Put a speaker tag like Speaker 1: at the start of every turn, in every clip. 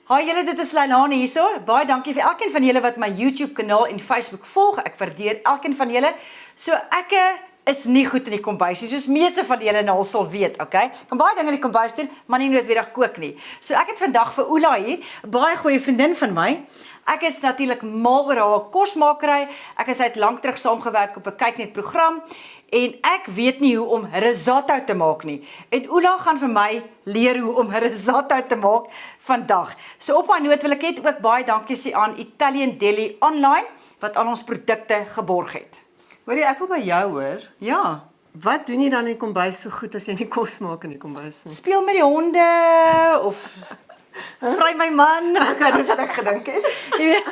Speaker 1: Hi julle, dit is Leilani hierso. Baie dankie vir elkeen van julle wat my YouTube kanaal en Facebook volg. Ek waardeer elkeen van julle. So ek is nie goed in die kombuis nie, soos meeste van julle nou al sal weet, okay? Ek kan baie dinge in die kombuis doen, maar nie noodwendig kook nie. So ek het vandag vir Oela hier, 'n baie goeie vriendin van my. Ek is natuurlik mal oor haar kosmakery. Ek is uit lank terug saamgewerk op 'n kyknet program en ek weet nie hoe om risotto te maak nie. En Oela gaan vir my leer hoe om risotto te maak vandag. So op haar noot wil ek net ook baie dankie sê aan Italian Deli Online wat al ons produkte geborg het.
Speaker 2: Hoorie, ek wil by jou hoor.
Speaker 1: Ja,
Speaker 2: Wat doen jy dan in die kombuis so goed as jy nie kos maak in die kombuis nie?
Speaker 1: speel met die honde of vry my man.
Speaker 2: Okay, dis wat ek gedink het.
Speaker 1: Jy weet.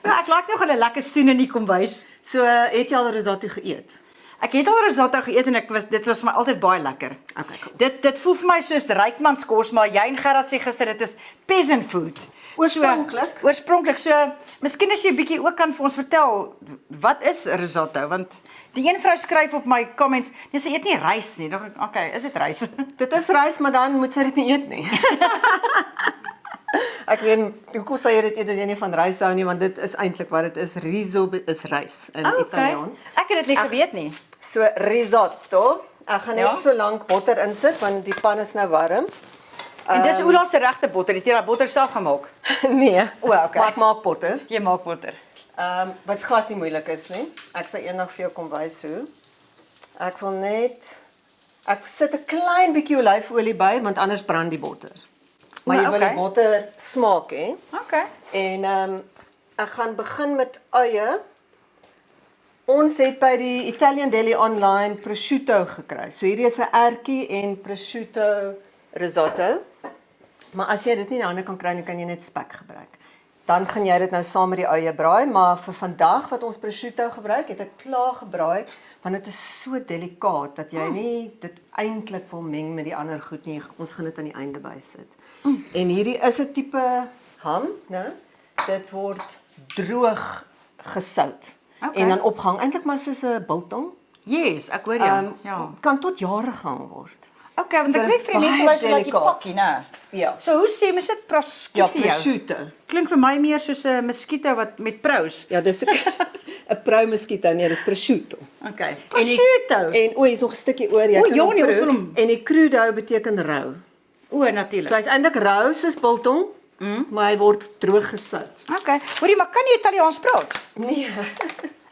Speaker 1: Ja, ek like nog 'n lekker soen in die kombuis.
Speaker 2: So, het jy al risotto geëet?
Speaker 1: Ek het al risotto geëet en dit was vir my altyd baie lekker.
Speaker 2: Okay, cool.
Speaker 1: Dit voel vir my soos rykmans kos, maar jy en Gerard sê gister dit is peasant food.
Speaker 2: Oorspronklik?
Speaker 1: So, oorspronklik. So, miskien as jy 'n bietjie ook kan vir ons vertel, wat is risotto? Want die een vrou skryf op my comments, nee, sy eet nie rys nie. Dan dink ek, okay, is dit rys?
Speaker 2: Dit is rys, maar dan moet sy dit nie eet nie. Ek weet, hoekom sê jy dit eet as jy nie van rys hou nie, want dit is eintlik wat dit is. Riso is rys in Italiaans.
Speaker 1: Ek het dit nie geweet nie.
Speaker 2: So, risotto. Ek gaan net
Speaker 1: Ja.
Speaker 2: so lank botter insit, want die pan is nou warm.
Speaker 1: En dis Oela se regte botter. Het jy daai botter self gemaak?
Speaker 2: Nee,
Speaker 1: O, okay.
Speaker 2: maar ek maak botter.
Speaker 1: Jy maak botter.
Speaker 2: Wat glad nie moeilik is nie. Ek sal eendag vir jou kom wys hoe. Ek sit 'n klein bietjie olyfolie by, want anders brand die botter. Maar jy wil die botter smaak hê.
Speaker 1: Okay.
Speaker 2: En ek gaan begin met eie. Ons het by die Italian Deli Online prosciutto gekry. So hierdie is 'n ertjie en prosciutto risotto. Maar as jy dit nie in die hande kan kry, dan kan jy net spek gebruik. Dan gaan jy dit nou saam met die eie braai, maar vir vandag wat ons prosciutto gebruik, het ek klaar gebraai, want dit is so delikaat dat jy nie dit eintlik wil meng met die ander goed nie. Ons gaan dit aan die einde bysit. En hierdie is 'n tipe ham, né? Dit word droog gesout.
Speaker 1: Okay.
Speaker 2: En dan opgehang, eintlik maar soos 'n biltong.
Speaker 1: Yes, ek hoor jou. Ja.
Speaker 2: Kan tot jare gehang word.
Speaker 1: Okay, want
Speaker 2: So
Speaker 1: ek
Speaker 2: dis
Speaker 1: weet vir die mense
Speaker 2: baie
Speaker 1: wys hulle die
Speaker 2: delikaat.
Speaker 1: pakkie, né?
Speaker 2: Ja.
Speaker 1: So hoe sê mens dit
Speaker 2: Ja,
Speaker 1: prosciutto?
Speaker 2: prosciutto.
Speaker 1: Klink vir my meer soos 'n mosquito wat met prous.
Speaker 2: Ja, dis 'n prou mosquito, nee, dis prosciutto.
Speaker 1: Okay.
Speaker 2: En die-
Speaker 1: Prosciutto.
Speaker 2: En o, hier's nog 'n stukkie oor. Jy
Speaker 1: O,
Speaker 2: kan
Speaker 1: ja,
Speaker 2: hom
Speaker 1: nee, ons
Speaker 2: proe.
Speaker 1: wil hom-
Speaker 2: En die crudo beteken rou.
Speaker 1: O, natuurlik.
Speaker 2: So hy's eintlik rou soos biltong, maar hy word droog gesout.
Speaker 1: Okay. Hoorie, maar kan jy Italiaans praat?
Speaker 2: Nee.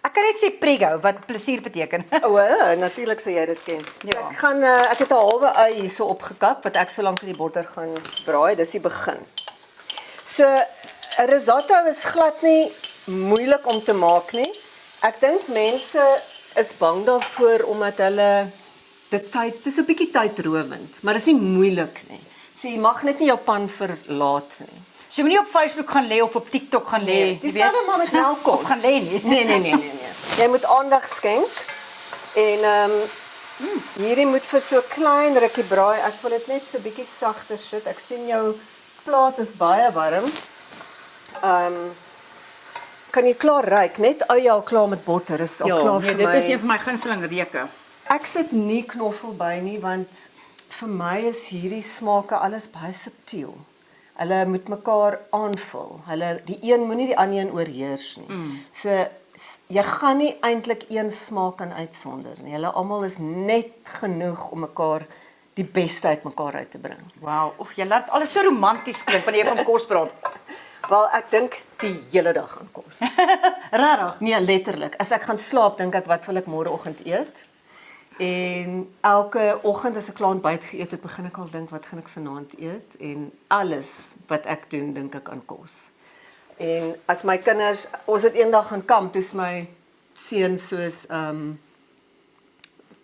Speaker 1: Ek kan net sê prego wat plesier beteken.
Speaker 2: O, natuurlik sou jy dit ken. So
Speaker 1: Ja.
Speaker 2: ek het 'n halwe ei hierso opgekap wat ek so lank in die botter gaan braai. Dis die begin. So 'n risotto is glad nie moeilik om te maak nie. Ek dink mense is bang daarvoor omdat hulle dis so 'n bietjie tydrowend, maar dis nie moeilik nie. So jy mag net nie jou pan verlaat nie.
Speaker 1: So jy moenie op Facebook gaan lê of op TikTok gaan lê. jy
Speaker 2: Dieselfde
Speaker 1: weet.
Speaker 2: maar met melkkos.
Speaker 1: Of gaan lê nie.
Speaker 2: Nee. Jy moet aandag skenk. En hierdie moet vir so klein rukkie braai. Ek wil dit net so bietjie sagter sit. Ek sien jou plaat is baie warm. Kan jy klaar ruik? Net eie al klaar met botter is al klaar
Speaker 1: nee,
Speaker 2: vir
Speaker 1: dit
Speaker 2: my.
Speaker 1: is een van my gunsteling reuke.
Speaker 2: Ek sit nie knoffel by nie want vir my is hierdie smake alles baie subtiel. Hulle moet mekaar aanvul. Die een moenie die ander een oorheers nie. So jy gaan nie eintlik een smaak kan uitsonder nie. Hulle almal is net genoeg om mekaar die beste uit mekaar uit te bring.
Speaker 1: Wow, jy laat alles so romanties klink wanneer jy van kos praat.
Speaker 2: Wel, ek dink die hele dag aan kos.
Speaker 1: Rarig.
Speaker 2: Nee, letterlik. As ek gaan slaap, dink ek wat wil ek môreoggend eet? En elke oggend as ek klaar ontbyt geëet het, begin ek al dink wat gaan ek vanaand eet en alles wat ek doen, dink ek aan kos. En as my kinders, ons het eendag gaan kamp, toe is my seun soos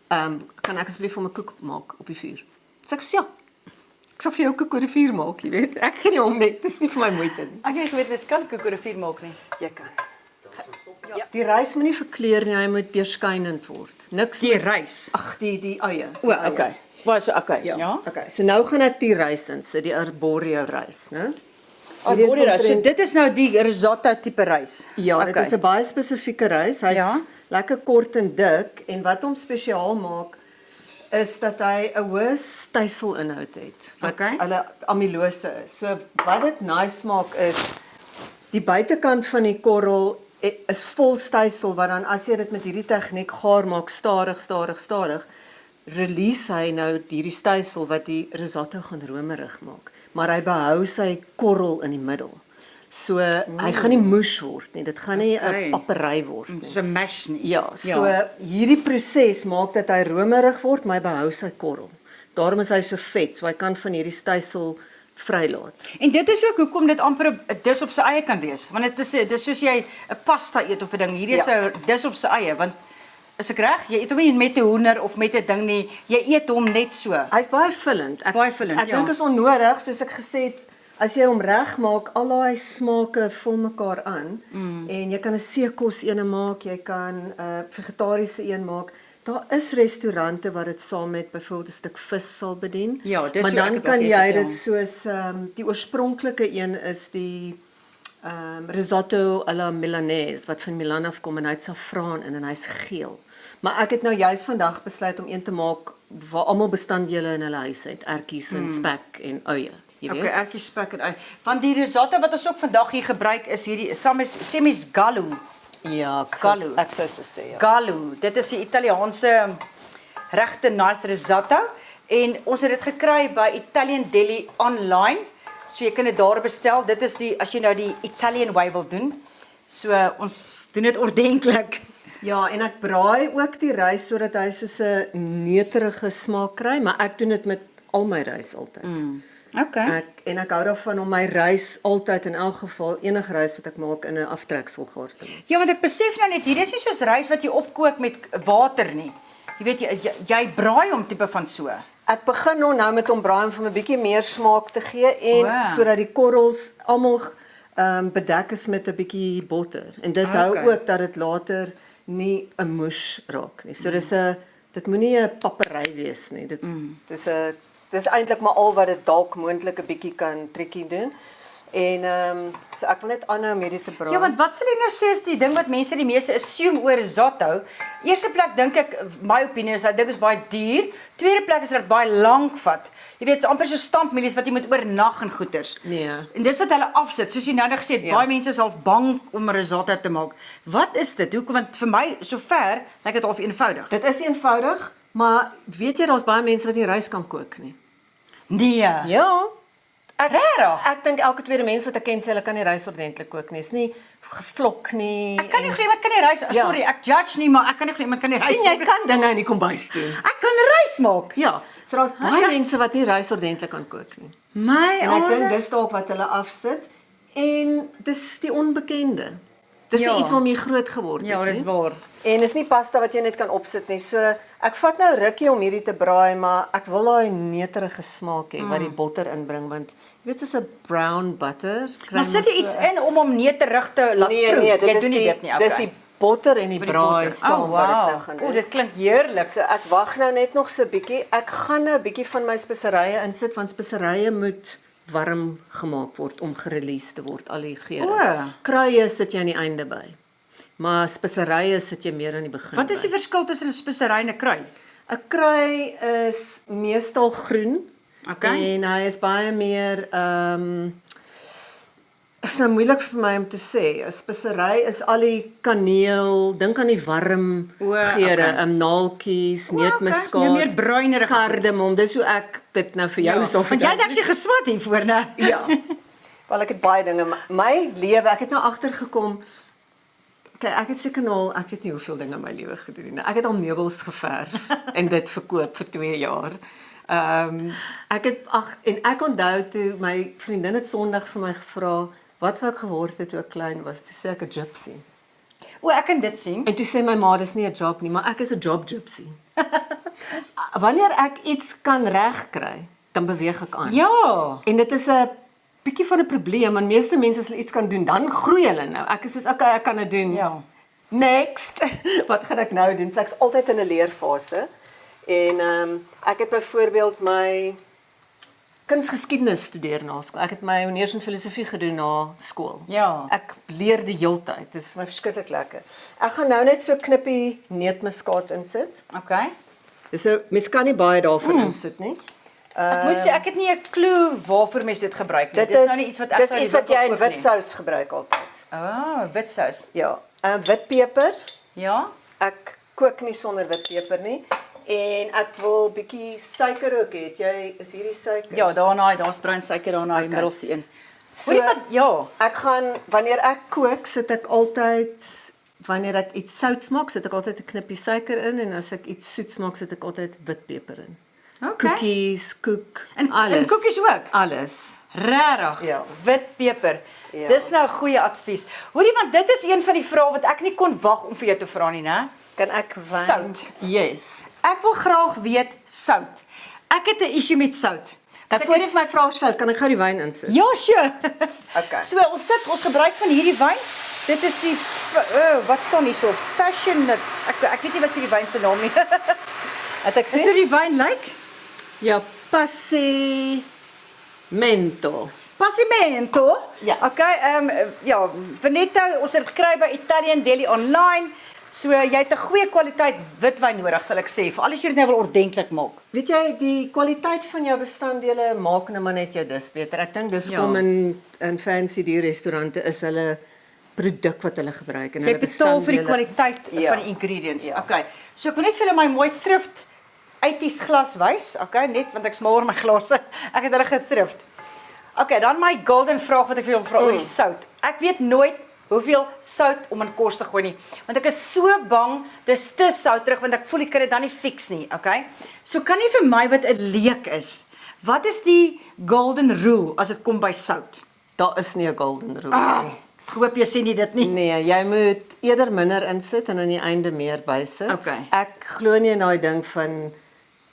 Speaker 2: kan ek asseblief vir my koek maak op die vuur? So ek sê ja. Ek sal vir jou koek oor die vuur maak, jy weet. Ek gee nie om net, dis nie vir my moeite nie.
Speaker 1: Ek het nie geweet mens kan koekoerevier maak nie.
Speaker 2: Jy kan. Ja. Die rys moet nie verkleur nie, hy moet deurskynend word. Niks
Speaker 1: Die rys.
Speaker 2: Ag, die eie.
Speaker 1: O, okay. Waar so okay. Ja.
Speaker 2: Okay, so nou gaan ek die rys insit, die arborio rys, né?
Speaker 1: Arborio rys. So dit is nou die risotto tipe rys.
Speaker 2: Ja, dit is 'n baie spesifieke rys. Hy's
Speaker 1: Ja.
Speaker 2: lekker kort en dik en wat hom spesiaal maak is dat hy 'n hoë styselinhoud het wat
Speaker 1: Okay.
Speaker 2: hulle amylose is. So wat dit nice maak is die buitekant van die korrel is vol stysel wat dan as jy dit met hierdie tegniek gaar maak stadig, release hy nou hierdie stysel wat die risotto gaan romerig maak, maar hy behou sy korrel in die middel. So hy gaan nie moes word nie. Dit gaan nie 'n
Speaker 1: Okay.
Speaker 2: pappery word nie.
Speaker 1: So mash nie.
Speaker 2: Ja, so hierdie proses maak dat hy romerig word, maar hy behou sy korrel. Daarom is hy so vet, so hy kan van hierdie stysel vrylaat.
Speaker 1: En dit is ook hoekom dit amper 'n dis op sy eie kan wees. Want dit is soos jy 'n pasta eet of 'n ding. Hierdie is 'n dis op sy eie, want is ek reg? Jy eet hom nie met 'n hoender of met 'n ding nie. Jy eet hom net so.
Speaker 2: Hy's baie vullend.
Speaker 1: Baie vullend,
Speaker 2: Ek
Speaker 1: ja.
Speaker 2: dink is onnodig, soos ek gesê het, as jy hom reg maak, al daai smake vul mekaar aan en jy kan 'n seekos ene maak, jy kan 'n vegetariese een maak. Daar is restaurante wat dit saam met byvoorbeeld 'n stuk vis sal bedien.
Speaker 1: Ja, dis
Speaker 2: maar
Speaker 1: hoe ek
Speaker 2: dan
Speaker 1: het
Speaker 2: kan
Speaker 1: ook
Speaker 2: jy
Speaker 1: geëet,
Speaker 2: dit soos die oorspronklike een is die risotto alla Milanese wat van Milan af kom en hy het saffraan in en hy's geel. Maar ek het nou juis vandag besluit om een te maak waar almal bestanddele in hulle huis het, ertjies en spek en uie, jy weet.
Speaker 1: Okay, ertjies, spek en ui. Want die risotto wat ons ook vandag hier gebruik is hierdie semis gallo.
Speaker 2: Ja,
Speaker 1: Gallo.
Speaker 2: ek sou so sê, ja.
Speaker 1: Gallo. Dit is die Italiaanse regte nice risotto en ons het dit gekry by Italian Deli online. So jy kan dit daar bestel. Dit is die as jy nou die Italian way wil doen. So ons doen dit ordentlik.
Speaker 2: Ja, en ek braai ook die rys sodat hy soos 'n neuterige smaak kry, maar ek doen dit met al my rys altyd.
Speaker 1: Okay.
Speaker 2: Ek hou daarvan om my rys altyd in elk geval enige rys wat ek maak in 'n aftreksel gaar te maak.
Speaker 1: Ja, want ek besef nou net hier is nie soos rys wat jy opkook met water nie. Jy weet jy braai hom tipe van so.
Speaker 2: Ek begin nou met om braai om vir 'n bietjie meer smaak te gee en
Speaker 1: Wow.
Speaker 2: sodat die korrels almal bedek is met 'n bietjie botter. En dit hou
Speaker 1: Okay.
Speaker 2: ook dat dit later nie 'n moes raak nie. So dit moenie 'n pappery wees nie. Dis eintlik maar al wat dit dalk moontlik 'n bietjie kan triekie doen. En so ek wil net aanhou om hierdie te braai.
Speaker 1: Ja, want wat sal jy nou sê is die ding wat mense die meeste assume oor risotto? Eerste plek dink ek, my opinie is dat ding is baie duur. Tweede plek is dat dit baie lank vat. Jy weet, amper so stampmielies wat jy moet oornag en goeters.
Speaker 2: Nee.
Speaker 1: En dis wat hulle afsit. Soos jy nou gesê het, baie mense is half bang om risotto te maak. Wat is dit? Hoekom? Want vir my sover lyk dit half eenvoudig.
Speaker 2: Dit is eenvoudig, maar weet jy daar's baie mense wat nie rys kan kook nie.
Speaker 1: Nee.
Speaker 2: Ja.
Speaker 1: Regtig?
Speaker 2: Ek dink elke tweede mens wat ek ken sê hulle kan nie rys ordentlik kook nie. Is nie gevlok nie.
Speaker 1: Ek kan nie glo iemand kan nie rys.
Speaker 2: Ja.
Speaker 1: Sorry, ek judge nie, maar ek kan nie glo iemand kan nie rys.
Speaker 2: sien jy kan dinge in die kombuis doen.
Speaker 1: Ek kan rys maak.
Speaker 2: Ja, so daar's baie mense wat nie rys ordentlik kan kook nie.
Speaker 1: My
Speaker 2: En ek dink
Speaker 1: aarde.
Speaker 2: dis dalk wat hulle afsit en dis die onbekende. Dis
Speaker 1: Ja.
Speaker 2: nie iets waarmee jy groot geword het
Speaker 1: Ja, dis
Speaker 2: nie.
Speaker 1: waar.
Speaker 2: En is nie pasta wat jy net kan opsit nie. So ek vat nou rukkie om hierdie te braai, maar ek wil daai neuterige smaak hê wat die botter inbring want jy weet soos 'n brown butter. kry
Speaker 1: Maar sit jy
Speaker 2: mens
Speaker 1: iets
Speaker 2: so-
Speaker 1: in om hom neer te rig te laat
Speaker 2: Nee,
Speaker 1: proe?
Speaker 2: nee, dit
Speaker 1: Jy
Speaker 2: is
Speaker 1: doen nie
Speaker 2: die,
Speaker 1: dit nie. Okay.
Speaker 2: dis die botter en die
Speaker 1: Met die
Speaker 2: braai
Speaker 1: botter.
Speaker 2: saam wat ek nou gaan
Speaker 1: O,
Speaker 2: doen.
Speaker 1: dit klink heerlik.
Speaker 2: So ek wag nou net nog so 'n bietjie. Ek gaan nou 'n bietjie van my speserye insit want speserye moet warm gemaak word om gerelease te word al die geure.
Speaker 1: O.
Speaker 2: Kruie sit jy aan die einde by. Maar speserye sit jy meer aan die begin.
Speaker 1: Wat is die verskil tussen 'n spesery en 'n krui?
Speaker 2: 'n Krui is meestal groen.
Speaker 1: Okay.
Speaker 2: En hy is baie meer is nou moeilik vir my om te sê. 'n Spesery is al die kaneel, dink aan die warm
Speaker 1: O,
Speaker 2: geure,
Speaker 1: okay.
Speaker 2: neutmuskaat, neutmuskaat.
Speaker 1: Jy meer bruinerige goed.
Speaker 2: kardemom. Dis hoe ek dit nou vir jou sal
Speaker 1: Want jy het actually geswat hiervoor, né?
Speaker 2: Ja. Wel ek het baie dinge my lewe, ek het nou agtergekom. Kyk, ek het seker nou al, ek weet nie hoeveel dinge in my lewe gedoen nie. Ek het al meubels geverf en dit verkoop vir 2 jaar. Ek het en ek onthou toe my vriendin het Sondag vir my gevra wat wou ek geword het toe ek klein was. Toe sê ek 'n gypsy.
Speaker 1: O, ek kan dit sien.
Speaker 2: En toe sê my ma dis nie 'n job nie, maar ek is 'n job gypsy. Wanneer ek iets kan regkry, dan beweeg ek aan.
Speaker 1: Ja.
Speaker 2: En dit is 'n bietjie van 'n probleem, want meeste mense as hulle iets kan doen, dan groei hulle nou. Ek is soos okay, ek kan dit doen.
Speaker 1: Ja.
Speaker 2: Next. Wat gaan ek nou doen? So ek's altyd in 'n leerfase. En ek het byvoorbeeld my kunsgeskiedenis studeer na skool. Ek het my honeurs in filosofie gedoen na skool.
Speaker 1: Ja.
Speaker 2: Ek leer die heeltyd. Dit is my verskriklik lekker. Ek gaan nou net so 'n knippie neutmuskaat insit.
Speaker 1: Okay.
Speaker 2: Mens kan nie baie daarvan insit nie.
Speaker 1: Ek moet sê ek het nie 'n klou waarvoor mense dit gebruik nie. Dis nou nie iets wat ek
Speaker 2: dis
Speaker 1: sou
Speaker 2: iets wat jy in
Speaker 1: koop nie.
Speaker 2: wit sous gebruik altyd.
Speaker 1: Wit sous.
Speaker 2: Ja, wit peper.
Speaker 1: Ja.
Speaker 2: Ek kook nie sonder wit peper nie. En ek wil bietjie suiker ook hê. Is hierdie suiker?
Speaker 1: Ja, daar's bruin suiker daarna in die middelste een.
Speaker 2: So,
Speaker 1: Hoorie wat ja.
Speaker 2: Ek gaan wanneer ek kook, sit ek altyd wanneer ek iets sout maak, sit ek altyd 'n knippie suiker in en as ek iets soets maak, sit ek altyd wit peper in.
Speaker 1: Okay.
Speaker 2: Koekies,
Speaker 1: En
Speaker 2: alles.
Speaker 1: En koekies ook.
Speaker 2: Alles.
Speaker 1: Regtig.
Speaker 2: Ja.
Speaker 1: Wit peper.
Speaker 2: Ja.
Speaker 1: Dis nou 'n goeie advies. Hoorie want dit is een van die vrae wat ek nie kon wag om vir jou te vra nie, né?
Speaker 2: Kan ek wyn?
Speaker 1: Sout.
Speaker 2: Yes.
Speaker 1: Ek wil graag weet sout. Ek het 'n issue met sout.
Speaker 2: Voor jy vir my vra sout, kan ek gou die wyn insit?
Speaker 1: Ja, sure.
Speaker 2: Okay.
Speaker 1: So ons gebruik van hierdie wyn. Dit is die wat staan hierso? Passion. Ek weet nie wat hierdie wyn se naam nie.
Speaker 2: Het ek
Speaker 1: Is
Speaker 2: sê?
Speaker 1: dit die wyn lyk?
Speaker 2: Ja, Passimento.
Speaker 1: Passimento.
Speaker 2: Ja.
Speaker 1: Okay, ja, Veneto, ons het dit gekry by Italian Deli online. So jy het 'n goeie kwaliteit witwyn nodig, sal ek sê, veral as jy dit nou wil ordentlik maak.
Speaker 2: Weet jy, die kwaliteit van jou bestanddele maak nou maar net jou dis beter. Ek dink dis
Speaker 1: Ja.
Speaker 2: hoekom in fancy dierrestaurante is hulle produk wat hulle gebruik en
Speaker 1: Jy
Speaker 2: hulle
Speaker 1: betaal vir die
Speaker 2: bestanddele-
Speaker 1: kwaliteit
Speaker 2: Ja.
Speaker 1: van die ingredients.
Speaker 2: Ja.
Speaker 1: Okay. So ek wil net vir julle my mooi thrift 80s glas wys, okay, net want ek smaak oor my glase. Ek het hulle gethrift. Okay, dan my golden vraag wat ek vir julle vra oor die sout. Ek weet nooit hoeveel sout om in kos te gooi nie, want ek is so bang dis te soutrig want ek voel ek kan dit dan nie fix nie, okay? So kan nie vir my wat 'n leek is. Wat is die golden rule as dit kom by sout?
Speaker 2: Daar is nie 'n golden rule nie.
Speaker 1: Ek hoop jy sê nie dit nie.
Speaker 2: Nee, jy moet eerder minder insit en aan die einde meer bysit.
Speaker 1: Okay.
Speaker 2: Ek glo nie in daai ding van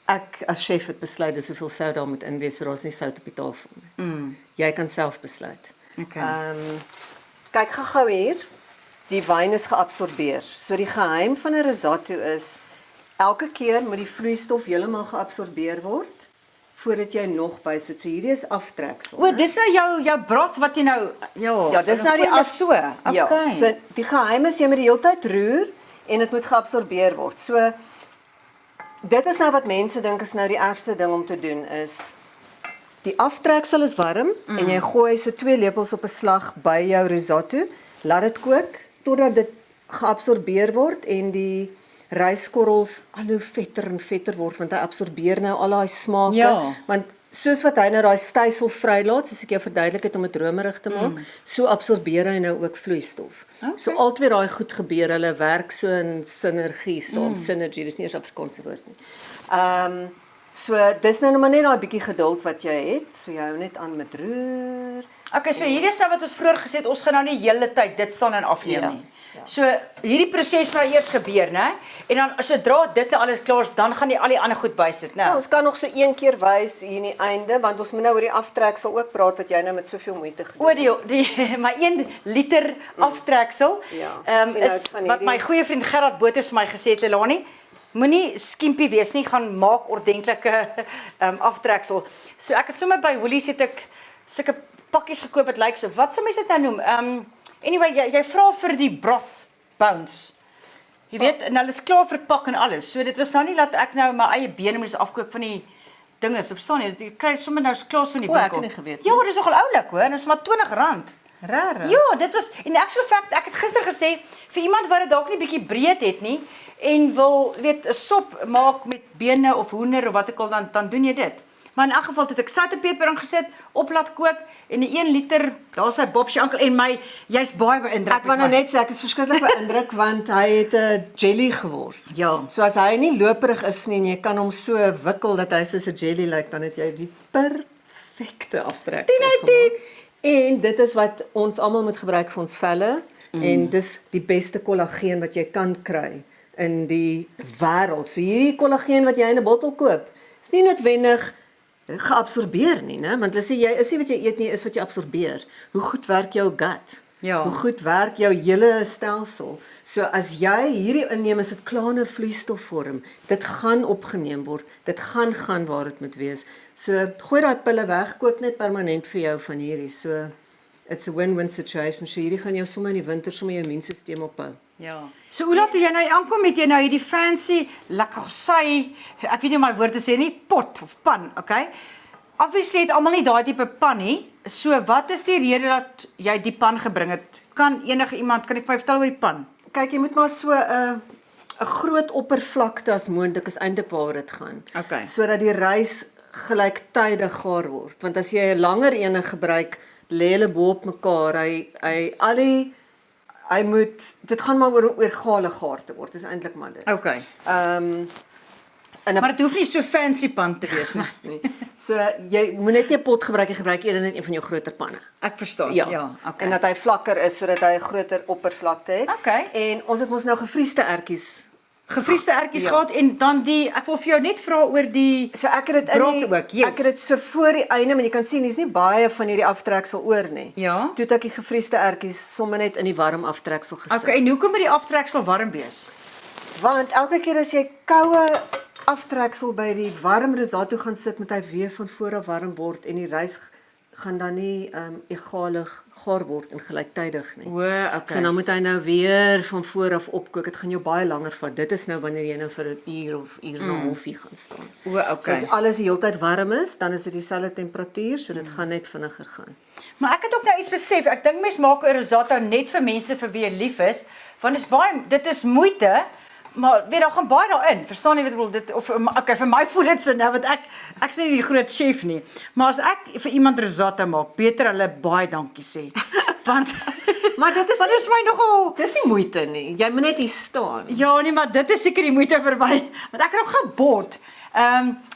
Speaker 2: ek as chef het besluit dis hoeveel sout daar moet in wees vir ons nie sout op die tafel nie. Jy kan self besluit.
Speaker 1: Okay.
Speaker 2: Kyk gou hier. Die wyn is geabsorbeer. So die geheim van 'n risotto is elke keer moet die vloeistof heeltemal geabsorbeer word voordat jy nog bysit. So hierdie is aftreksel.
Speaker 1: O, dis nou jou broth wat jy nou
Speaker 2: Ja, dis nou die
Speaker 1: so. Okay.
Speaker 2: Ja, so die geheim is jy moet die hele tyd roer en dit moet geabsorbeer word. So dit is nou wat mense dink is nou die ergste ding om te doen is die aftreksel is warm en jy gooi so 2 lepels op 'n slag by jou risotto, laat dit kook totdat dit geabsorbeer word en die ryskorrels al hoe vetter en vetter word want hy absorbeer nou al daai smake
Speaker 1: Ja.
Speaker 2: want soos wat hy nou daai stysel vrylaat, soos ek jou verduidelik het om dit romerig te maak, so absorbeer hy nou ook vloeistof.
Speaker 1: Okay.
Speaker 2: So albei daai goed gebeur, hulle werk so in sinergie saam, synergy, dis nie eers 'n Afrikaanse woord nie. So dis nou maar net daai bietjie geduld wat jy het, so jy hou net aan met roer.
Speaker 1: Okay, so hierdie is nou wat ons vroeër gesê het, ons gaan nou nie hele tyd dit staan en afneem
Speaker 2: Ja,
Speaker 1: nie. So hierdie proses moet nou eers gebeur, né? En dan sodra dit nou alles klaar is, dan gaan jy al die ander goed bysit, né?
Speaker 2: Nou, ons kan nog so een keer wys hier in die einde, want ons moet nou oor die aftreksel ook praat wat jy nou met soveel moeite gedoen het.
Speaker 1: O, die my 1 liter aftreksel
Speaker 2: Ja, sien nou
Speaker 1: is
Speaker 2: van
Speaker 1: wat
Speaker 2: hierdie-
Speaker 1: my goeie vriend Gerard Botha vir my gesê het, Lelani, moenie skimpie wees nie, gaan maak ordentlike aftreksel. So ek het sommer by Woolies het ek sulke pakkies gekoop wat lyk so, wat sou mense dit nou noem? Anyway, jy vra vir die broth bounce. Jy weet, en hulle is klaar verpak en alles. So dit was nou nie dat ek nou my eie bene moes afkook van die dinge, so verstaan jy? Jy kry sommer nou klaar van die
Speaker 2: O, ek
Speaker 1: winkel.
Speaker 2: het nie geweet nie.
Speaker 1: Ja, dis nogal oulik hoor, dis maar R20.
Speaker 2: Rarig.
Speaker 1: Ja, dit was in actual fact, ek het gister gesê vir iemand wat dit dalk nie bietjie breed het nie en wil weet 'n sop maak met bene of hoender of wat ook al dan doen jy dit. Maar in elk geval het ek sout en peper ingesit, op laat kook en 'n 1 liter, daar's hy Bob se oom en my, jy's baie beïndruk.
Speaker 2: Ek wou nou net sê ek is verskriklik beïndruk want hy het 'n jelly geword.
Speaker 1: Ja.
Speaker 2: So as hy nie loperig is nie en jy kan hom so wikkel dat hy soos 'n jelly lyk, dan het jy die perfekte aftreksel
Speaker 1: 10 uit 10.
Speaker 2: gemaak. En dit is wat ons almal moet gebruik vir ons velle en dis die beste kollageen wat jy kan kry in die wêreld. So hierdie kollageen wat jy in 'n bottel koop, is nie noodwendig geabsorbeer nie, né? Want hulle sê jy is nie wat jy eet nie, is wat jy absorbeer. Hoe goed werk jou gut?
Speaker 1: Ja.
Speaker 2: Hoe goed werk jou hele stelsel? So as jy hierdie inneem, is dit klaar 'n vloeistofvorm. Dit gaan opgeneem word. Dit gaan waar dit moet wees. So gooi daai pille weg, kook net permanent vir jou van hierdie. So it's a win-win situation. So hierdie gaan jou sommer in die winter sommer jou immuunstelsel ophou.
Speaker 1: Ja. So hoe laat toe jy nou aankom met jy nou hierdie fancy lekker sy, ek weet nie my woord te sê nie, pot of pan, okay? Obviously het almal nie daai tipe pan nie. So wat is die rede dat jy die pan gebring het? Kan enige iemand kan jy vir my vertel oor die pan?
Speaker 2: Kyk, jy moet maar so 'n groot oppervlakte as moontlik is eintlik waaroor dit gaan.
Speaker 1: Okay.
Speaker 2: Sodat die rys gelyktydig gaar word. Want as jy 'n langer ene gebruik, lê hulle bo op mekaar. Hy moet dit gaan maar oor egale gaar te word. Dis eintlik maar dit.
Speaker 1: Okay.
Speaker 2: En
Speaker 1: Maar dit hoef nie so fancy pan te wees nie.
Speaker 2: nee. So jy moet net nie 'n pot gebruik, jy gebruik eerder net een van jou groter panne.
Speaker 1: Ek verstaan.
Speaker 2: Ja,
Speaker 1: Okay.
Speaker 2: En dat hy vlakker is sodat hy 'n groter oppervlakte het.
Speaker 1: Okay.
Speaker 2: En ons het mos nou gevriesde ertjies.
Speaker 1: Gevriesde ertjies gehad en dan ek wil vir jou net vra oor die
Speaker 2: So ek het dit
Speaker 1: broth ook, yes.
Speaker 2: Ek het dit so voor die einde, maar jy kan sien hier's nie baie van hierdie aftreksel oor nie.
Speaker 1: Ja.
Speaker 2: Toe het ek die gevriesde ertjies sommer net in die warm aftreksel gesit.
Speaker 1: Okay, en hoekom moet die aftreksel warm wees?
Speaker 2: Want elke keer as jy koue aftreksel by die warm risotto gaan sit, moet hy weer van voor af warm word en die rys gaan dan nie egalig gaar word en gelyktydig nie.
Speaker 1: O, okay.
Speaker 2: So dan moet hy nou weer van voor af opkook. Dit gaan jou baie langer vat. Dit is nou wanneer jy nou vir 'n uur of uur en 'n halfuur gaan staan.
Speaker 1: O,
Speaker 2: So
Speaker 1: okay.
Speaker 2: as alles die hele tyd warm is, dan is dit dieselfde temperatuur, so dit gaan net vinniger gaan.
Speaker 1: Maar ek het ook nou iets besef. Ek dink mense maak 'n risotto net vir mense vir wie jy lief is, want dit is moeite. Maar weet daar gaan baie daarin. Verstaan jy wat ek bedoel? Dit of okay, vir my voel dit so nou want ek is nie die groot chef nie. Maar as ek vir iemand risotto maak, beter hulle baie dankie sê. Want
Speaker 2: Maar dit is
Speaker 1: my nogal
Speaker 2: dis nie moeite nie. Jy moet net hier staan.
Speaker 1: ja, nee, maar dit is seker die moeite vir my. Want ek raak gou bot.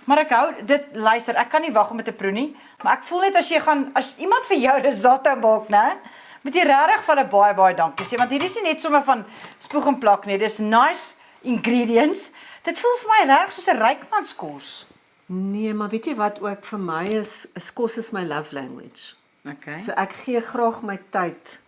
Speaker 1: Maar ek hou dit luister, ek kan nie wag om dit te proe nie, maar ek voel net as iemand vir jou risotto maak, né? Moet jy regtig van 'n baie dankie sê, want hier is nie net sommer van spoeg en plak nie. Dis nice ingredients. Dit voel vir my regtig soos 'n rykmanskos.
Speaker 2: Nee, maar weet jy wat ook vir my is kos is my love language.
Speaker 1: Okay.
Speaker 2: So ek gee graag my tyd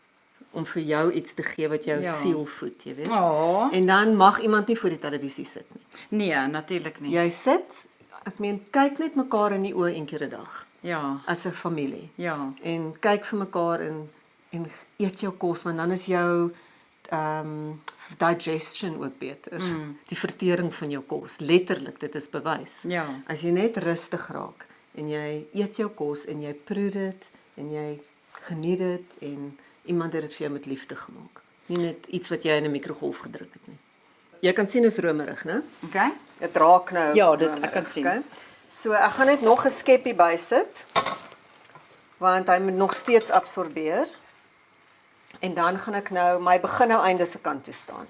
Speaker 2: om vir jou iets te gee wat jou
Speaker 1: Ja.
Speaker 2: siel voed, jy weet.
Speaker 1: Oh.
Speaker 2: En dan mag iemand nie voor die televisie sit nie.
Speaker 1: Nee, natuurlik nie.
Speaker 2: Jy sit, ek meen kyk net mekaar in die oë een keer 'n dag
Speaker 1: Ja.
Speaker 2: as 'n familie.
Speaker 1: Ja.
Speaker 2: En kyk vir mekaar en eet jou kos want dan is jou digestion ook beter. Die vertering van jou kos, letterlik, dit is bewys.
Speaker 1: Ja.
Speaker 2: As jy net rustig raak en jy eet jou kos en jy proe dit en jy geniet dit en iemand het dit vir jou met liefde gemaak. Nie net iets wat jy in 'n mikrogolf gedruk het nie. Jy kan sien is romerig, né?
Speaker 1: Okay.
Speaker 2: Dit raak nou.
Speaker 1: Ja, dit
Speaker 2: romerig,
Speaker 1: ek kan sien.
Speaker 2: Okay? So ek gaan net nog 'n skeppie bysit want hy moet nog steeds absorbeer. En dan gaan ek nou my begin nou einde se kant toe staan.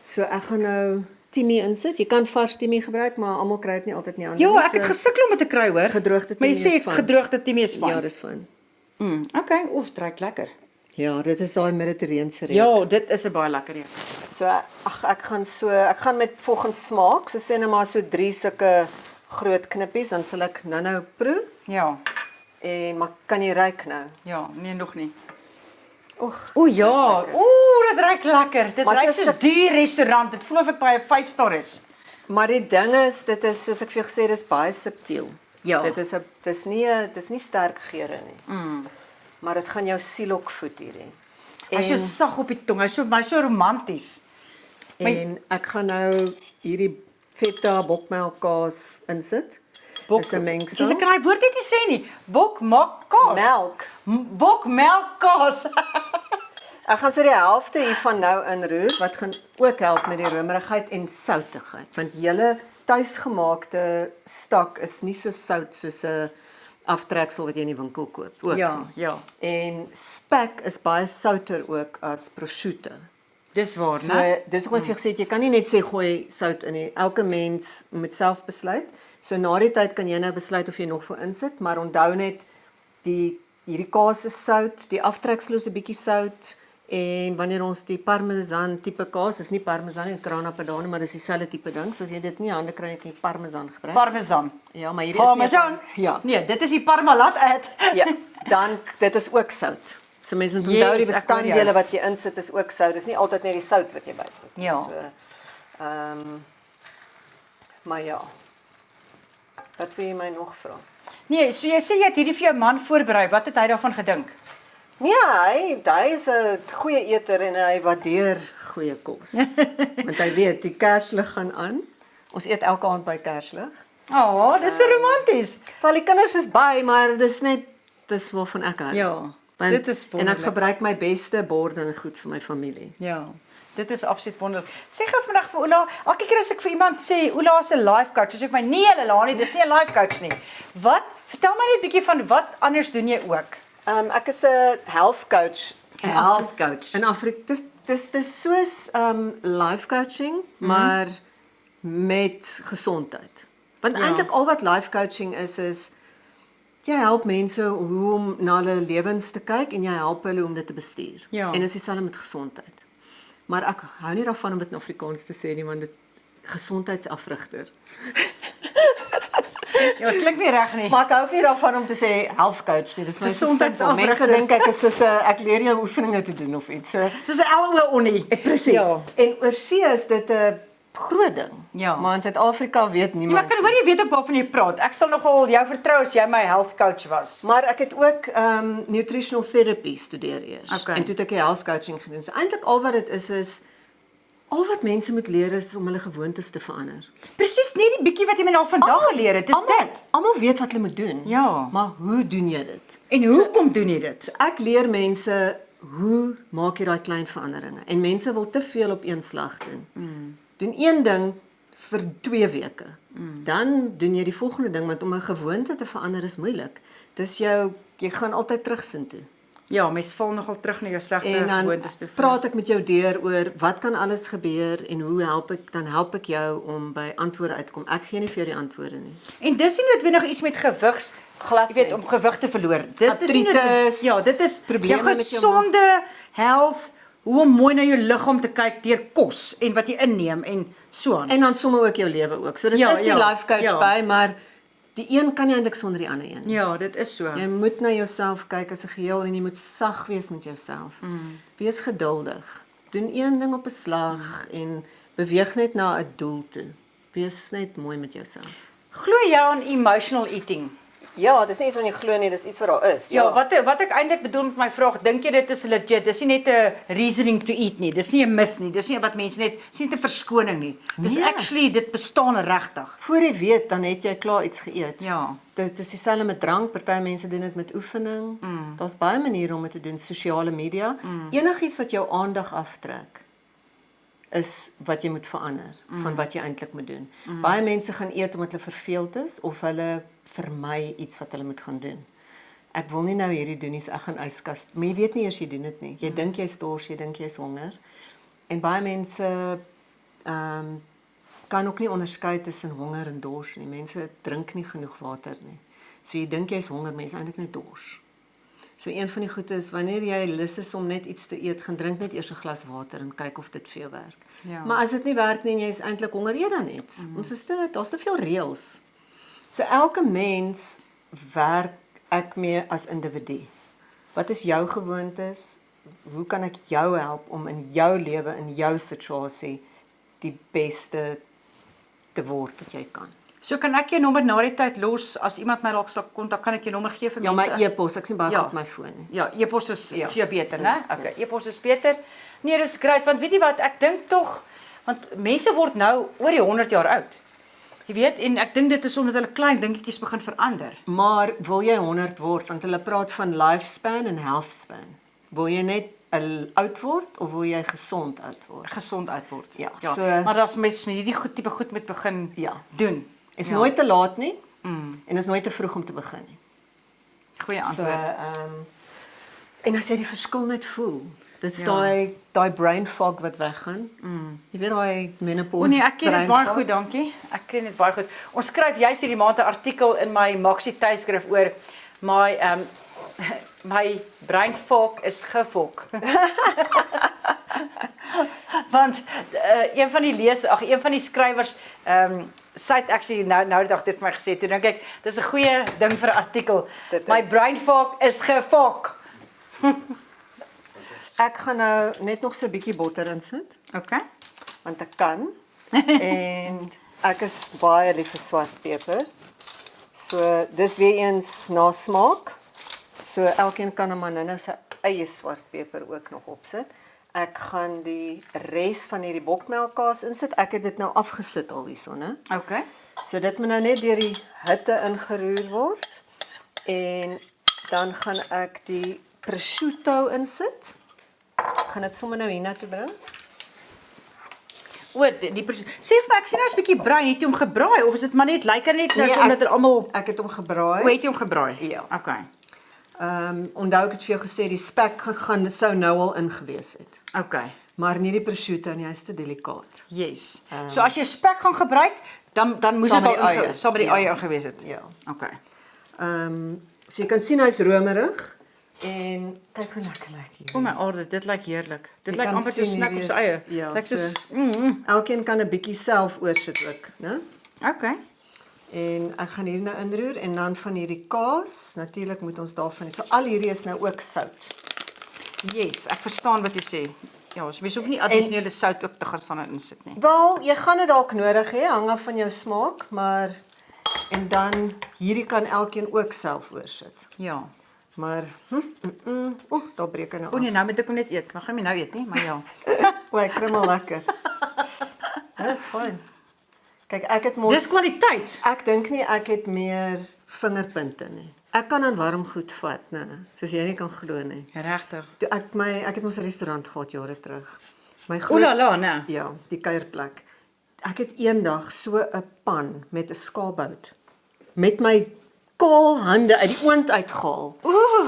Speaker 2: So ek gaan nou timie insit. Jy kan vars timie gebruik, maar almal kry dit nie altyd nie aan nie.
Speaker 1: Ja, ek het gesukkel om dit te kry hoor.
Speaker 2: Gedroogde
Speaker 1: Maar jy
Speaker 2: timie
Speaker 1: sê
Speaker 2: is fyn.
Speaker 1: gedroogde timie is fyn.
Speaker 2: Ja, dis fyn.
Speaker 1: Okay, oef, dit ruik lekker.
Speaker 2: Ja, dit is daai Mediterrane reuk.
Speaker 1: Ja, dit is 'n baie lekker reuk.
Speaker 2: So ek gaan met volgens smaak, so sê nou maar so 3 sulke groot knippies, dan sal ek nou proe
Speaker 1: Ja.
Speaker 2: en maar kan jy ruik nou?
Speaker 1: Ja, nee nog nie.
Speaker 2: Oeg.
Speaker 1: O ja, dit ruik lekker. Dit
Speaker 2: Maar
Speaker 1: ruik
Speaker 2: soos
Speaker 1: soos duur restaurant. Dit voel of ek by 'n 5-ster is.
Speaker 2: Maar die ding is, dit is soos ek vir jou gesê, dis baie subtiel.
Speaker 1: Ja.
Speaker 2: Dis nie sterk geure nie. Maar dit gaan jou siel ook voed hierdie.
Speaker 1: Hy's so sag op die tong. Hy's so romanties.
Speaker 2: En ek gaan nou hierdie feta bokmelkkaas insit. Dis 'n mengsel.
Speaker 1: Dis ek kan daai woord net nie sê nie. Bokmelkkaas.
Speaker 2: Melk.
Speaker 1: Bokmelkkaas.
Speaker 2: Ek gaan so die helfte hiervan nou inroer wat gaan ook help met die romerigheid en soutigheid, want julle tuisgemaakte stak is nie so sout soos 'n aftreksel wat jy in die winkel koop ook.
Speaker 1: Ja,
Speaker 2: nie.
Speaker 1: ja.
Speaker 2: En spek is baie souter ook as prosciutto.
Speaker 1: Dis waar,
Speaker 2: So
Speaker 1: né?
Speaker 2: dis hoekom ek vir jou gesê het, jy kan nie net sê gooi sout in nie. Elke mens moet self besluit. So na die tyd kan jy nou besluit of jy nog wil insit, maar onthou net hierdie kaas is sout, die aftreksel is 'n bietjie sout en wanneer ons die parmesan tipe kaas, is nie parmesan nie, is grana padano, maar dis dieselfde tipe ding. So as jy dit nie in hande kry, kan jy parmesan gebruik.
Speaker 1: Parmesan.
Speaker 2: Ja, maar hierdie is nie
Speaker 1: Parmesan?
Speaker 2: Ja.
Speaker 1: Nee, dit is die parmalat uit.
Speaker 2: Ja, dan dit is ook sout. So mense moet onthou die
Speaker 1: Yes, ek hoor jou.
Speaker 2: bestanddele wat jy insit is ook sout. Dis nie altyd net die sout wat jy bysit nie.
Speaker 1: Ja.
Speaker 2: So, maar ja. Wat wil jy my nog vra?
Speaker 1: Nee, so jy sê jy het hierdie vir jou man voorberei. Wat het hy daarvan gedink?
Speaker 2: Nee, hy is 'n goeie eter en hy waardeer goeie kos. Want hy weet die Kerslig gaan aan. Ons eet elke aand by Kerslig.
Speaker 1: Oh, dis so romanties.
Speaker 2: Wel die kinders is by, maar dis waarvan ek hou.
Speaker 1: Ja,
Speaker 2: Want,
Speaker 1: dit is
Speaker 2: en ek
Speaker 1: wonderlik.
Speaker 2: gebruik my beste borde en goed vir my familie.
Speaker 1: Ja. Dit is absoluut wonderlik. Sê gou vandag vir Oela, elke keer as ek vir iemand sê Oela is 'n life coach, sê ek my nee Lelani, dis nie 'n life coach nie. Vertel my net 'n bietjie van wat anders doen jy ook?
Speaker 2: Ek is 'n health coach.
Speaker 1: Health coach.
Speaker 2: In Afrika dis soos life coaching, maar met gesondheid. Want
Speaker 1: Ja.
Speaker 2: eintlik al wat life coaching is jy help mense hoe om na hulle lewens te kyk en jy help hulle om dit te bestuur.
Speaker 1: Ja.
Speaker 2: En dis dieselfde met gesondheid. Maar ek hou nie daarvan om dit in Afrikaans te sê nie, want dit gesondheidsafrigter.
Speaker 1: Ja, klink nie reg nie.
Speaker 2: Maar ek hou ook nie daarvan om te sê health coach nie. Dis my so simpel.
Speaker 1: Gesondheidsafrigter.
Speaker 2: Mense dink ek is soos ek leer jou oefeninge te doen of iets. So
Speaker 1: Soos 'n LO-onnie.
Speaker 2: presies.
Speaker 1: Ja.
Speaker 2: En oorsee is dit 'n groot ding.
Speaker 1: Ja.
Speaker 2: Maar in Suid-Afrika weet
Speaker 1: Ja, maar
Speaker 2: niemand.
Speaker 1: kan hoor jy weet ook waarvan jy praat. Ek sal nogal jou vertrou as jy my health coach was.
Speaker 2: Maar ek het ook nutritional therapy studeer eers.
Speaker 1: Okay.
Speaker 2: En toe het ek health coaching gedoen. So eintlik al wat dit is al wat mense moet leer is om hulle gewoontes te verander.
Speaker 1: Presies nie die bietjie wat jy my al vandag geleer het, dis dit.
Speaker 2: Almal weet wat hulle moet doen.
Speaker 1: Ja.
Speaker 2: Maar hoe doen jy dit?
Speaker 1: En hoekom doen jy dit?
Speaker 2: So ek leer mense hoe maak jy daai klein veranderinge? En mense wil te veel op een slag doen. Doen een ding vir 2 weke. Dan doen jy die volgende ding want om 'n gewoonte te verander is moeilik. Jy gaan altyd terug soontoe.
Speaker 1: Ja, mens val nogal terug na jou slegte
Speaker 2: En dan
Speaker 1: gewoontes toe.
Speaker 2: praat ek met jou deur oor wat kan alles gebeur en hoe help ek jou om by antwoorde uit te kom. Ek gee nie vir jou die antwoorde nie.
Speaker 1: En dis nie noodwendig iets met gewigs,
Speaker 2: Glad
Speaker 1: jy weet,
Speaker 2: nie.
Speaker 1: om gewig te verloor. Dit is nie
Speaker 2: Artritis,
Speaker 1: ja, dit is
Speaker 2: probleme
Speaker 1: jou
Speaker 2: met jou
Speaker 1: gesonde health, hoe om mooi na jou liggaam te kyk deur kos en wat jy inneem en so aan.
Speaker 2: En dan sommer ook jou lewe ook. So dit
Speaker 1: Ja,
Speaker 2: is die
Speaker 1: ja,
Speaker 2: life coach
Speaker 1: ja.
Speaker 2: by, maar die een kan nie eintlik sonder die ander een.
Speaker 1: Ja, dit is so.
Speaker 2: Jy moet na jouself kyk as 'n geheel en jy moet sag wees met jouself. Wees geduldig. Doen een ding op 'n slag en beweeg net na 'n doel toe. Wees net mooi met jouself.
Speaker 1: Glo jy aan emotional eating?
Speaker 2: Ja, dis nie iets wat jy glo nie, dis iets wat daar is.
Speaker 1: Ja, wat ek eintlik bedoel met my vraag, dink jy dit is legit? Dis nie net 'n reasoning to eat nie. Dis nie 'n myth nie. Dis nie wat mense net, dis nie 'n verskoning nie. Dis
Speaker 2: Nee.
Speaker 1: actually dit bestaan regtig.
Speaker 2: Voor jy weet, dan het jy klaar iets geëet.
Speaker 1: Ja.
Speaker 2: Dit is dieselfde met drank, party mense doen dit met oefening. Daar's baie maniere om dit te doen, sosiale media. Enigiets wat jou aandag aftrek is wat jy moet verander van wat jy eintlik moet doen. Baie mense gaan eet omdat hulle verveeld is of hulle vermy iets wat hulle moet gaan doen. Ek wil nie nou hierdie doen nie, so ek gaan yskas. Maar jy weet nie eers jy doen dit nie. Jy dink jy's dors, jy dink jy's honger. En baie mense kan ook nie onderskei tussen honger en dors nie. Mense drink nie genoeg water nie. So jy dink jy's honger, maar jy's eintlik net dors. So een van die goeie is wanneer jy lus is om net iets te eet, gaan drink net eers 'n glas water en kyk of dit vir jou werk.
Speaker 1: Ja.
Speaker 2: Maar as dit nie werk nie en jy's eintlik honger, eet dan net. Ons is daar's te veel reëls. So elke mens werk ek mee as individu. Wat is jou gewoontes? Hoe kan ek jou help om in jou lewe, in jou situasie die beste te word wat jy kan?
Speaker 1: So kan ek jou nommer na die tyd los as iemand my dalk sal kontak, kan ek jou nommer gee vir
Speaker 2: Ja,
Speaker 1: mense?
Speaker 2: my e-pos, ek sien baie
Speaker 1: Ja.
Speaker 2: goed op my foon nie.
Speaker 1: Ja, e-pos is
Speaker 2: Ja.
Speaker 1: vir jou beter, né? Okay, e-pos is beter. Nee, dis great want weet jy wat, ek dink tog want mense word nou oor die 100 jaar oud. Jy weet, en ek dink dit is omdat hulle klein dingetjies begin verander.
Speaker 2: Maar wil jy 100 word? Want hulle praat van lifespan en healthspan. Wil jy net oud word of wil jy gesond oud word?
Speaker 1: Gesond uit word.
Speaker 2: Ja,
Speaker 1: ja.
Speaker 2: so-
Speaker 1: Maar daar's mense met hierdie tipe goed met begin
Speaker 2: Ja.
Speaker 1: doen.
Speaker 2: Is
Speaker 1: Ja.
Speaker 2: nooit te laat nie. En is nooit te vroeg om te begin nie.
Speaker 1: Goeie
Speaker 2: So,
Speaker 1: antwoord.
Speaker 2: en as jy die verskil net voel. Dit is
Speaker 1: Ja.
Speaker 2: daai brain fog wat weggaan. Jy weet daai menopause.
Speaker 1: O nee, ek ken dit
Speaker 2: brain
Speaker 1: baie
Speaker 2: fog?
Speaker 1: goed, dankie. Ek ken dit baie goed. Ons skryf juis hierdie maand 'n artikel in my Maxie tydskrif oor my brain fog is gefok. Want een van die skrywers sy het actually nou die dag dit vir my gesê. Toe dink ek, dis 'n goeie ding vir 'n artikel.
Speaker 2: Dit
Speaker 1: My
Speaker 2: is.
Speaker 1: brain fog is gefok.
Speaker 2: Ek gaan nou net nog so 'n bietjie botter insit,
Speaker 1: Okay.
Speaker 2: want ek kan. En ek is baie lief vir swart peper. So dis weer eens na smaak. So elkeen kan hom maar nou sy eie swart peper ook nog opsit. Ek gaan die res van hierdie bokmelkkaas insit. Ek het dit nou afgesit al hierson, né?
Speaker 1: Okay.
Speaker 2: So dit moet nou net deur die hitte ingeroer word. En dan gaan ek die prosciutto insit. Ek gaan dit sommer nou hiernatoe bring.
Speaker 1: O, sê vir my, ek sien nou 'n bietjie bruin, het jy hom gebraai of is dit maar net lyk net nou so dat er almal
Speaker 2: Ek het hom gebraai.
Speaker 1: Hoe het jy hom gebraai?
Speaker 2: Ja.
Speaker 1: Okay.
Speaker 2: Onthou ek het vir jou gesê die spek sou nou al ingewees het.
Speaker 1: Okay.
Speaker 2: Maar nie die prosciutto nie, hy's te delikaat.
Speaker 1: Yes. So as jy spek gaan gebruik, dan moes
Speaker 2: Saam
Speaker 1: dit
Speaker 2: met
Speaker 1: al
Speaker 2: die eie.
Speaker 1: saam met die
Speaker 2: Ja.
Speaker 1: eie ingewees het.
Speaker 2: Ja.
Speaker 1: Okay.
Speaker 2: So jy kan sien hy's romerig en kyk hoe lekker lyk hier.
Speaker 1: O my aarde, dit lyk heerlik. Dit
Speaker 2: Jy
Speaker 1: lyk
Speaker 2: kan
Speaker 1: amper so
Speaker 2: sien
Speaker 1: snack
Speaker 2: hierdie
Speaker 1: op sy
Speaker 2: is-
Speaker 1: eie.
Speaker 2: ja,
Speaker 1: Lyk soos
Speaker 2: so- Elkeen kan 'n bietjie self oorsit ook, né?
Speaker 1: Okay.
Speaker 2: En ek gaan hier nou inroer en dan van hierdie kaas, natuurlik moet ons daarvan. So al hierdie is nou ook sout.
Speaker 1: Yes, ek verstaan wat jy sê. Ja, so mens hoef nie addisionele sout ook te gaan staan en insit nie.
Speaker 2: Wel, jy gaan dit dalk nodig hê, hang af van jou smaak, maar en dan hierdie kan elkeen ook self oorsit.
Speaker 1: Ja.
Speaker 2: Maar daar breek hy nou
Speaker 1: O
Speaker 2: af.
Speaker 1: nee, nou moet ek hom net eet. Maar gaan my nou eet nie, maar ja.
Speaker 2: O, ek kry maar lekker. Dis fyn. Kyk, ek het mos
Speaker 1: Dis kwaliteit.
Speaker 2: Ek dink nie ek het meer vingerpunte nie. Ek kan aan warm goed vat, né? Soos jy nie kan glo nie.
Speaker 1: Regtig.
Speaker 2: Toe ek het mos 'n restaurant gehad jare terug. My
Speaker 1: Oelala, né?
Speaker 2: Ja, die kuierplek. Ek het eendag so 'n pan met 'n skaalbout met my kaal hande uit die oond uitgehaal.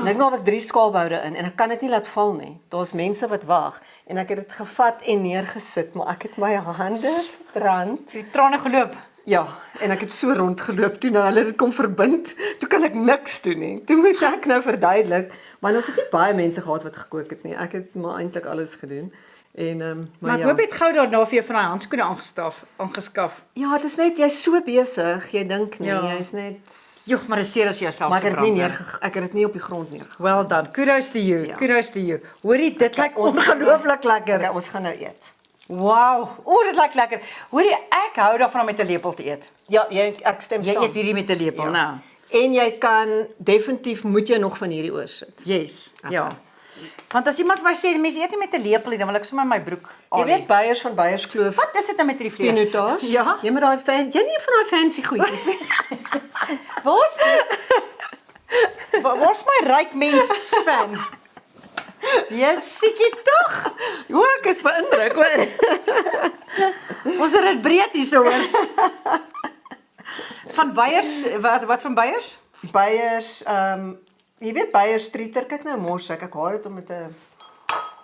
Speaker 2: Dink maar was 3 skaalboude in en ek kan dit nie laat val nie. Daar's mense wat wag en ek het dit gevat en neergesit, maar ek het my hande brand.
Speaker 1: Die trane geloop.
Speaker 2: Ja, en ek het so rondgeloop toe nou hulle dit kom verbind. Toe kan ek niks doen nie. Toe moet ek nou verduidelik, maar ons het nie baie mense gehad wat gekook het nie. Ek het maar eintlik alles gedoen. En
Speaker 1: Maar ek
Speaker 2: ja.
Speaker 1: hoop jy het gou daarna vir jou van daai handskoene aangeskaf.
Speaker 2: Ja, dit is net jy's so besig, jy dink nie,
Speaker 1: Ja.
Speaker 2: jy's net
Speaker 1: Joeg, maar seer as jy jouself
Speaker 2: maar
Speaker 1: se
Speaker 2: ek het dit nie op die grond neergegooi.
Speaker 1: Well done. Kudos to you.
Speaker 2: Ja.
Speaker 1: Kudos to you. Hoorie, dit lyk
Speaker 2: ons gaan
Speaker 1: ongelooflik lekker.
Speaker 2: Okay, ons gaan nou eet.
Speaker 1: Wow. O, dit lyk lekker. Hoorie, ek hou daarvan om met 'n lepel te eet.
Speaker 2: Ja, ek stem
Speaker 1: Jy
Speaker 2: saam.
Speaker 1: eet hierdie met 'n lepel,
Speaker 2: Ja.
Speaker 1: nou.
Speaker 2: En jy kan definitief moet jy nog van hierdie oorsit.
Speaker 1: Yes. Ja. Want as iemand vir my sê mense eet nie met 'n lepel nie, dan wil ek sommer my broek
Speaker 2: Jy
Speaker 1: aan.
Speaker 2: weet Beyers van Beyerskloof.
Speaker 1: Wat is dit nou met hierdie vlees?
Speaker 2: Pinotage?
Speaker 1: Ja.
Speaker 2: Jy moet daai jy nie van daai fancy goedjies nie.
Speaker 1: Waar's Waar's my ryk mens fan? Yes, siekie tog.
Speaker 2: O, ek is beïndruk hoor.
Speaker 1: Ons het dit breed hierso hoor. Van Beyers, wat van Beyers?
Speaker 2: Beyers, jy weet Beyers Streeter, kyk nou mors ek haal dit om met 'n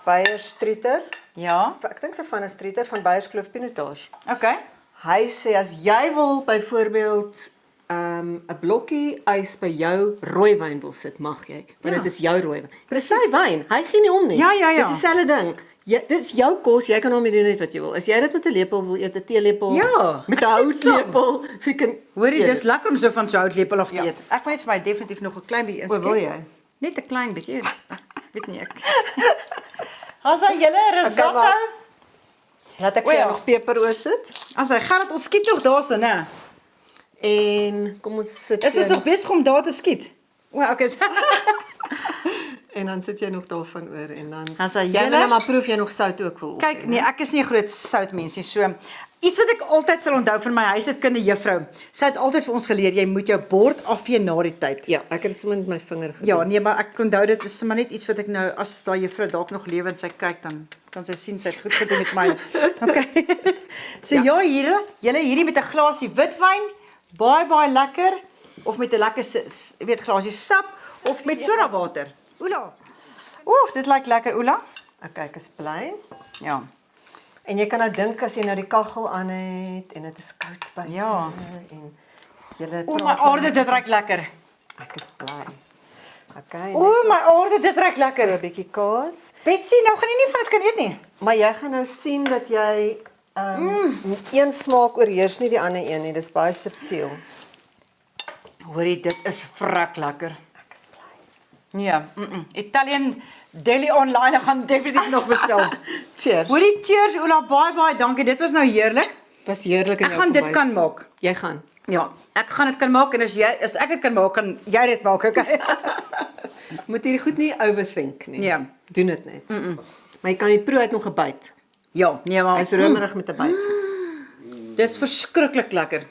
Speaker 2: Beyers Streeter.
Speaker 1: Ja.
Speaker 2: Ek dink se van 'n Streeter van Beyerskloof Pinotage.
Speaker 1: Okay.
Speaker 2: Hy sê as jy wil byvoorbeeld 'n blokkie ys by jou rooiwyn wil sit, mag jy, want dit is jou rooiwyn. Dis sy wyn. Hy gee nie om nie.
Speaker 1: Ja, ja, ja.
Speaker 2: Dis dieselfde ding. Ja, dit is jou kos, jy kan daarmee doen net wat jy wil. As jy dit met 'n lepel wil eet, 'n teelepel,
Speaker 1: Ja,
Speaker 2: met 'n
Speaker 1: ek stem
Speaker 2: houtlepel, freaking
Speaker 1: Hoorie, dis lekker om so van so houtlepel af te
Speaker 2: Ja.
Speaker 1: eet. Ek wil net vir my definitief nog 'n klein bietjie
Speaker 2: O,
Speaker 1: inskep.
Speaker 2: wil jy?
Speaker 1: Net 'n klein bietjie. Weet nie ek. As hy julle risotto.
Speaker 2: wag. Laat ek
Speaker 1: O,
Speaker 2: vir jou
Speaker 1: ja.
Speaker 2: nog peper oorsit.
Speaker 1: As hy gaan dit ons skiet nog daarso, né?
Speaker 2: En kom ons sit
Speaker 1: Is ons
Speaker 2: hier-
Speaker 1: nog besig om daar te skiet? O, okay.
Speaker 2: en dan sit jy nog daarvan oor en dan
Speaker 1: As hy
Speaker 2: jy
Speaker 1: julle-
Speaker 2: nou maar proef jy nog sout ook wil.
Speaker 1: Kyk, nee, ek is nie 'n groot soutmens nie. So iets wat ek altyd sal onthou van my huishoudkundige juffrou. Sy het altyd vir ons geleer jy moet jou bord afvee na die tyd.
Speaker 2: Ja, ek het dit sommer met my vinger gedoen.
Speaker 1: Ja, nee, maar ek onthou dit is maar net iets wat ek nou as daai juffrou dalk nog lewe en sy kyk dan kan sy sien sy het goed gedoen met my. Okay. So ja, julle hierdie met 'n glasie witwyn, baie lekker of met 'n lekker weet glasie sap of met sodawater. Oela. Ooh, dit lyk lekker, Oela.
Speaker 2: Okay, ek is bly.
Speaker 1: Ja.
Speaker 2: En jy kan nou dink as jy nou die kaggel aan het en dit is koud buite
Speaker 1: Ja.
Speaker 2: en jy
Speaker 1: O, my aarde, dit ruik lekker.
Speaker 2: Ek is bly. Okay.
Speaker 1: O, my aarde, dit ruik
Speaker 2: so 'n
Speaker 1: lekker.
Speaker 2: bietjie kaas.
Speaker 1: Betsy, nou gaan jy nie van dit kan eet nie.
Speaker 2: Maar jy gaan nou sien dat jy een smaak oorheers nie die ander een nie. Dis baie subtiel.
Speaker 1: Hoorie, dit is vrek lekker.
Speaker 2: Ek is bly.
Speaker 1: Ja, Italian Deli Online, ek gaan definitief nog bestel.
Speaker 2: Cheers.
Speaker 1: Hoorie, cheers Ola, baie dankie. Dit was nou heerlik.
Speaker 2: Was heerlik in
Speaker 1: Ek
Speaker 2: jou
Speaker 1: gaan dit
Speaker 2: kombuis.
Speaker 1: kan maak.
Speaker 2: Jy gaan.
Speaker 1: Ja, ek gaan dit kan maak en as ek dit kan maak, kan jy dit maak, okay?
Speaker 2: Moet hierdie goed nie overthink nie.
Speaker 1: Ja.
Speaker 2: Doen dit net. Maar jy kan die proe uit nog 'n byt.
Speaker 1: Ja, nee maar.
Speaker 2: Hy's romerig met 'n byt.
Speaker 1: Dit is verskriklik lekker.